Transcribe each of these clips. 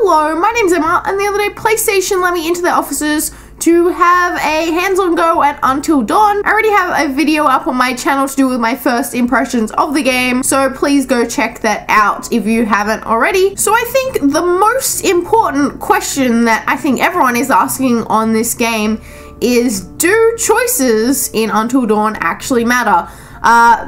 Hello, my name's Emma, and the other day PlayStation let me into their offices to have a hands-on go at Until Dawn. I already have a video up on my channel to do with my first impressions of the game, so please go check that out if you haven't already. So I think the most important question that I think everyone is asking on this game is, do choices in Until Dawn actually matter?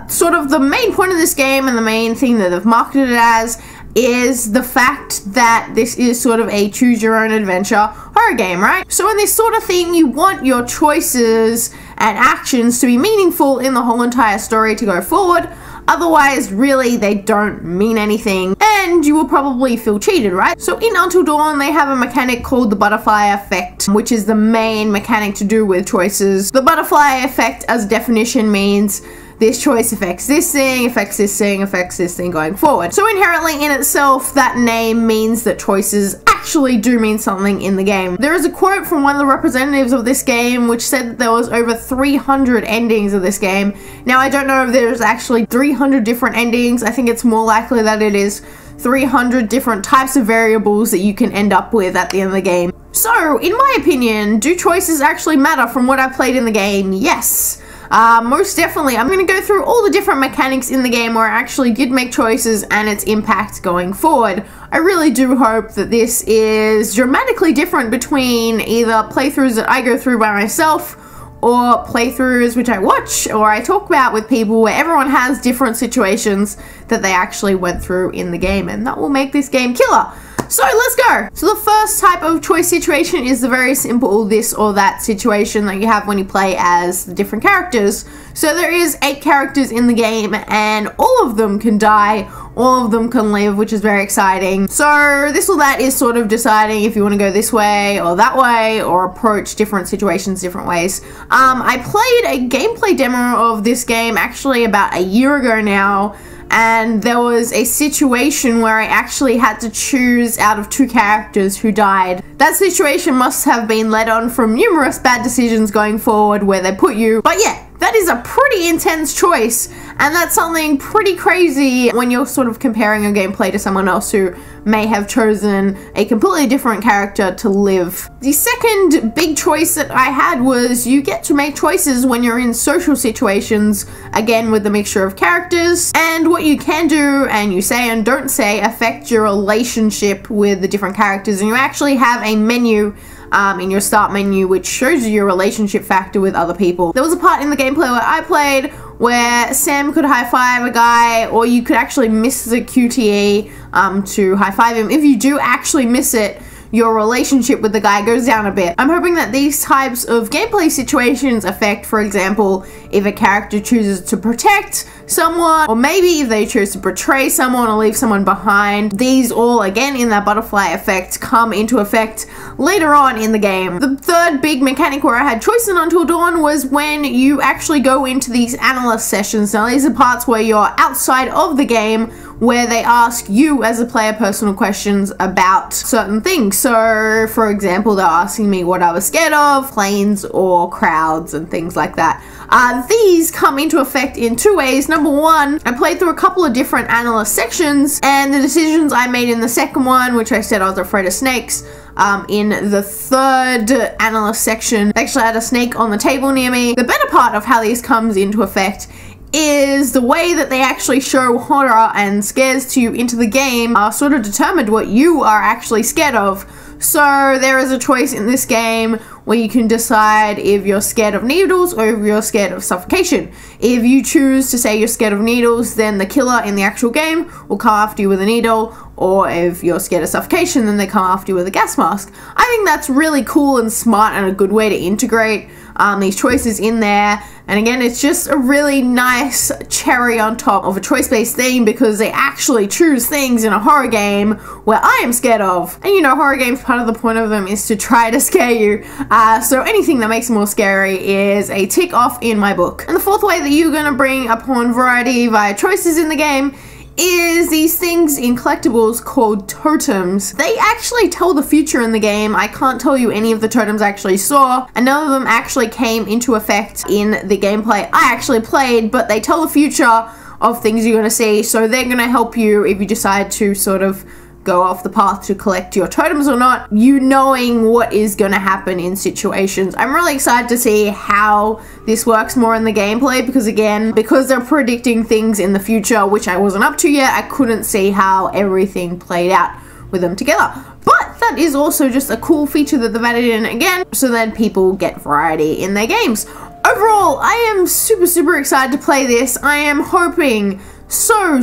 Sort of the main point of this game and the main thing that they've marketed it as is the fact that this is sort of a choose your own adventure horror game, right? So in this sort of thing, you want your choices and actions to be meaningful in the whole entire story to go forward. Otherwise, really, they don't mean anything and you will probably feel cheated, right? So in Until Dawn, they have a mechanic called the butterfly effect, which is the main mechanic to do with choices. The butterfly effect, as definition, means this choice affects this thing, affects this thing, affects this thing going forward. So inherently in itself, that name means that choices actually do mean something in the game. There is a quote from one of the representatives of this game which said that there was over 300 endings of this game. Now I don't know if there's actually 300 different endings. I think it's more likely that it is 300 different types of variables that you can end up with at the end of the game. So in my opinion, do choices actually matter? From what I've played in the game, yes. Most definitely. I'm going to go through all the different mechanics in the game where I actually did make choices and its impact going forward. I really do hope that this is dramatically different between either playthroughs that I go through by myself or playthroughs which I watch or I talk about with people where everyone has different situations that they actually went through in the game, and that will make this game killer. So let's go. So the first type of choice situation is the very simple this or that situation that you have when you play as the different characters. So there is 8 characters in the game and all of them can die, all of them can live, which is very exciting. So this or that is sort of deciding if you want to go this way or approach different situations different ways. I played a gameplay demo of this game actually about a year ago now, and there was a situation where I actually had to choose out of 2 characters who died. That situation must have been led on from numerous bad decisions going forward where they put you. But yeah, that is a pretty intense choice, and that's something pretty crazy when you're sort of comparing your gameplay to someone else who may have chosen a completely different character to live. The second big choice that I had was you get to make choices when you're in social situations, again with the mixture of characters, and what you can do and you say and don't say affect your relationship with the different characters. And you actually have a menu in your start menu which shows you your relationship factor with other people. There was a part in the gameplay where I played where Sam could high-five a guy, or you could actually miss the QTE to high-five him. If you do actually miss it, your relationship with the guy goes down a bit. I'm hoping that these types of gameplay situations affect, for example, if a character chooses to protect someone, or maybe if they choose to betray someone or leave someone behind. These all, again, in that butterfly effect, come into effect later on in the game. The third big mechanic where I had choice in Until Dawn was when you actually go into these analyst sessions. Now, these are parts where you're outside of the game, where they ask you as a player personal questions about certain things. So, for example, they're asking me what I was scared of, planes or crowds and things like that. These come into effect in 2 ways. Number one, I played through a couple of different analyst sections, and the decisions I made in the second one, which I said I was afraid of snakes, in the third analyst section, I actually had a snake on the table near me. The better part of how these comes into effect is the way that they actually show horror and scares to you into the game are sort of determined what you are actually scared of. So there is a choice in this game where you can decide if you're scared of needles or if you're scared of suffocation. If you choose to say you're scared of needles, then the killer in the actual game will come after you with a needle, or if you're scared of suffocation, then they come after you with a gas mask. I think that's really cool and smart and a good way to integrate these choices in there. And again, it's just a really nice cherry on top of a choice-based theme, because they actually choose things in a horror game where I am scared of. And you know, horror games, part of the point of them is to try to scare you. So anything that makes it more scary is a tick off in my book. And the fourth way that you're going to bring upon variety via choices in the game is these things in collectibles called totems. They actually tell the future in the game. I can't tell you any of the totems I actually saw, and none of them actually came into effect in the gameplay I actually played, but they tell the future of things you're going to see, so they're going to help you if you decide to sort of go off the path to collect your totems or not, you knowing what is going to happen in situations. I'm really excited to see how this works more in the gameplay, because again, because they're predicting things in the future, which I wasn't up to yet, I couldn't see how everything played out with them together. But that is also just a cool feature that they've added in again, so that people get variety in their games. Overall, I am super excited to play this. I am hoping so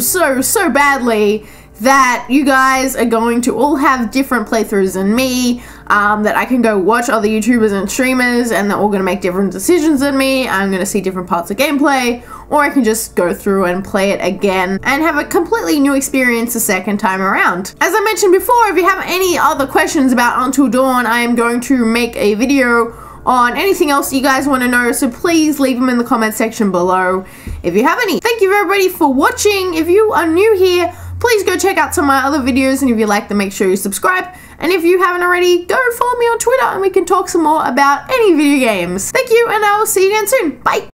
badly that you guys are going to all have different playthroughs than me, that I can go watch other YouTubers and streamers and they're all going to make different decisions than me. I'm going to see different parts of gameplay, or I can just go through and play it again and have a completely new experience the second time around. As I mentioned before, if you have any other questions about Until Dawn, I am going to make a video on anything else you guys want to know, so please leave them in the comment section below if you have any. Thank you everybody for watching. If you are new here, please go check out some of my other videos, and if you like them, make sure you subscribe. And if you haven't already, go follow me on Twitter and we can talk some more about any video games. Thank you, and I will see you again soon. Bye!